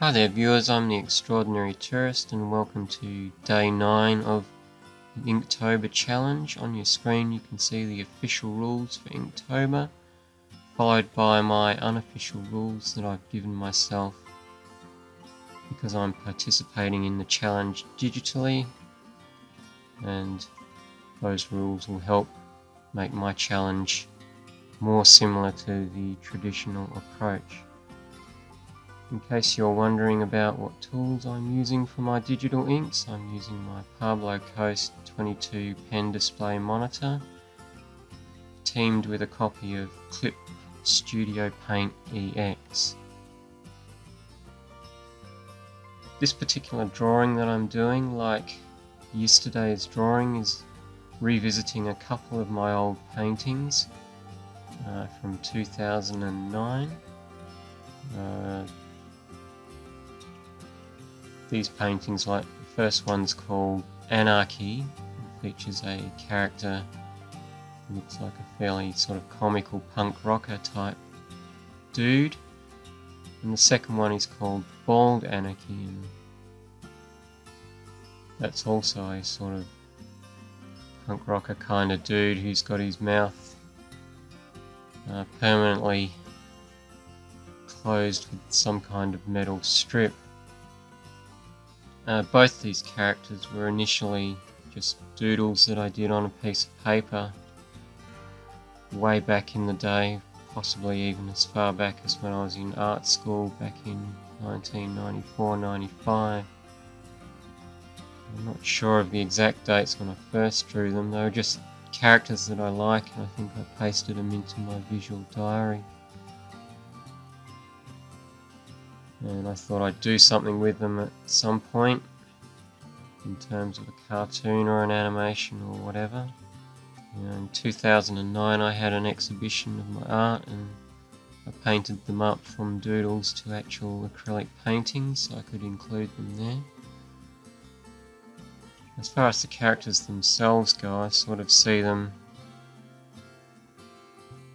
Hi there viewers, I'm the Extraordinary Tourist and welcome to day 9 of the InkTober challenge. On your screen you can see the official rules for InkTober, followed by my unofficial rules that I've given myself because I'm participating in the challenge digitally, and those rules will help make my challenge more similar to the traditional approach. In case you're wondering about what tools I'm using for my digital inks, I'm using my Pablo Coast 22 pen display monitor, teamed with a copy of Clip Studio Paint EX. This particular drawing that I'm doing, like yesterday's drawing, is revisiting a couple of my old paintings from 2009. These paintings, like the first one's called Anarchy, it features a character who looks like a fairly sort of comical punk rocker type dude, and the second one is called Bald Anarchy, and that's also a sort of punk rocker kind of dude who's got his mouth permanently closed with some kind of metal strip. Both these characters were initially just doodles that I did on a piece of paper way back in the day, possibly even as far back as when I was in art school back in 1994-95. I'm not sure of the exact dates when I first drew them. They were just characters that I like, and I think I pasted them into my visual diary. And I thought I'd do something with them at some point in terms of a cartoon or an animation or whatever. In 2009 I had an exhibition of my art, and I painted them up from doodles to actual acrylic paintings so I could include them there. As far as the characters themselves go, I sort of see them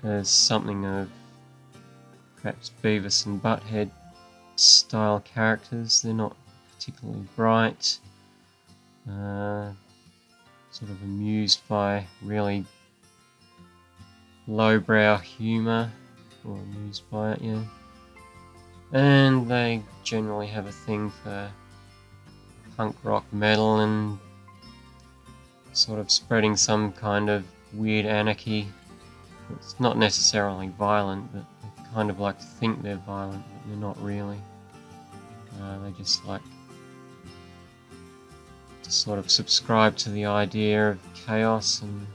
as something of perhaps Beavis and Butthead style characters. They're not particularly bright, sort of amused by really lowbrow humour, or amused by it, yeah. And they generally have a thing for punk rock metal and sort of spreading some kind of weird anarchy. It's not necessarily violent, but they kind of like to think they're violent, but they're not really. They just like to sort of subscribe to the idea of chaos and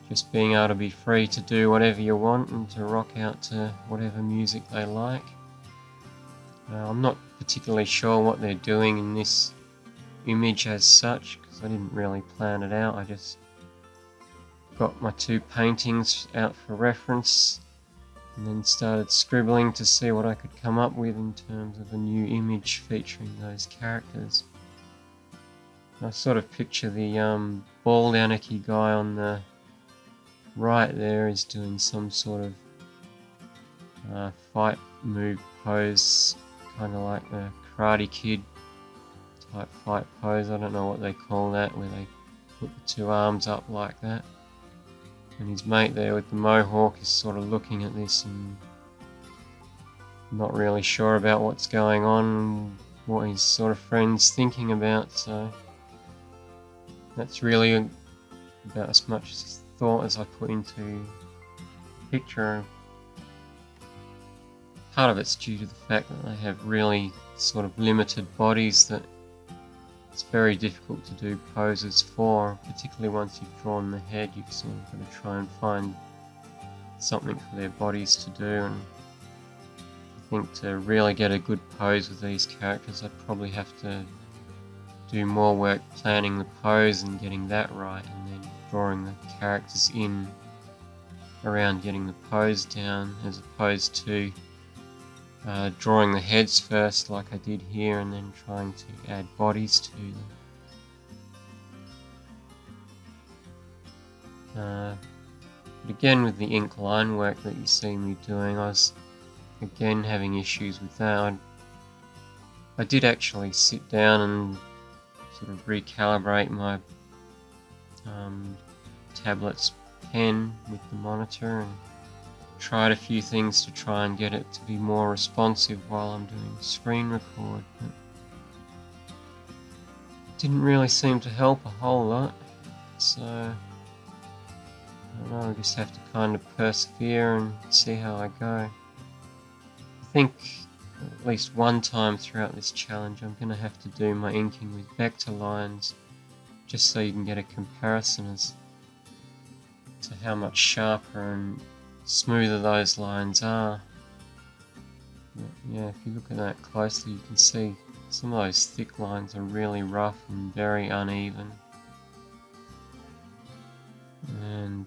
just being able to be free to do whatever you want and to rock out to whatever music they like. I'm not particularly sure what they're doing in this image as such, because I didn't really plan it out. I just got my two paintings out for reference and then started scribbling to see what I could come up with in terms of a new image featuring those characters. I sort of picture the Bald Anarchy guy on the right there is doing some sort of fight move pose, kind of like the Karate Kid type fight pose. I don't know what they call that, where they put the two arms up like that. And his mate there with the mohawk is sort of looking at this and not really sure about what's going on, what his sort of friend's thinking about. So that's really about as much thought as I put into the picture. Part of it's due to the fact that they have really sort of limited bodies that it's very difficult to do poses for, particularly once you've drawn the head. You've sort of got to try and find something for their bodies to do, and I think to really get a good pose with these characters I'd probably have to do more work planning the pose and getting that right, and then drawing the characters in around getting the pose down, as opposed to drawing the heads first like I did here and then trying to add bodies to them. But again, with the ink line work that you see me doing, I was again having issues with that. I did actually sit down and sort of recalibrate my tablet's pen with the monitor and tried a few things to try and get it to be more responsive while I'm doing screen record, but it didn't really seem to help a whole lot, so I don't know, I just have to kind of persevere and see how I go. I think at least one time throughout this challenge I'm going to have to do my inking with vector lines, just so you can get a comparison as to how much sharper and smoother those lines are. But yeah, if you look at that closely, you can see some of those thick lines are really rough and very uneven, and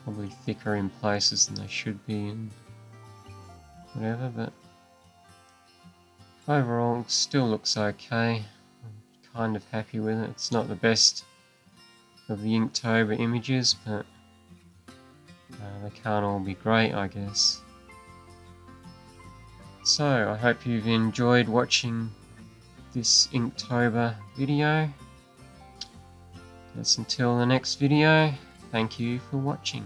probably thicker in places than they should be and whatever, but overall it still looks okay. I'm kind of happy with it. It's not the best of the InkTober images, but they can't all be great, I guess. So I hope you've enjoyed watching this InkTober video. That's until the next video. Thank you for watching.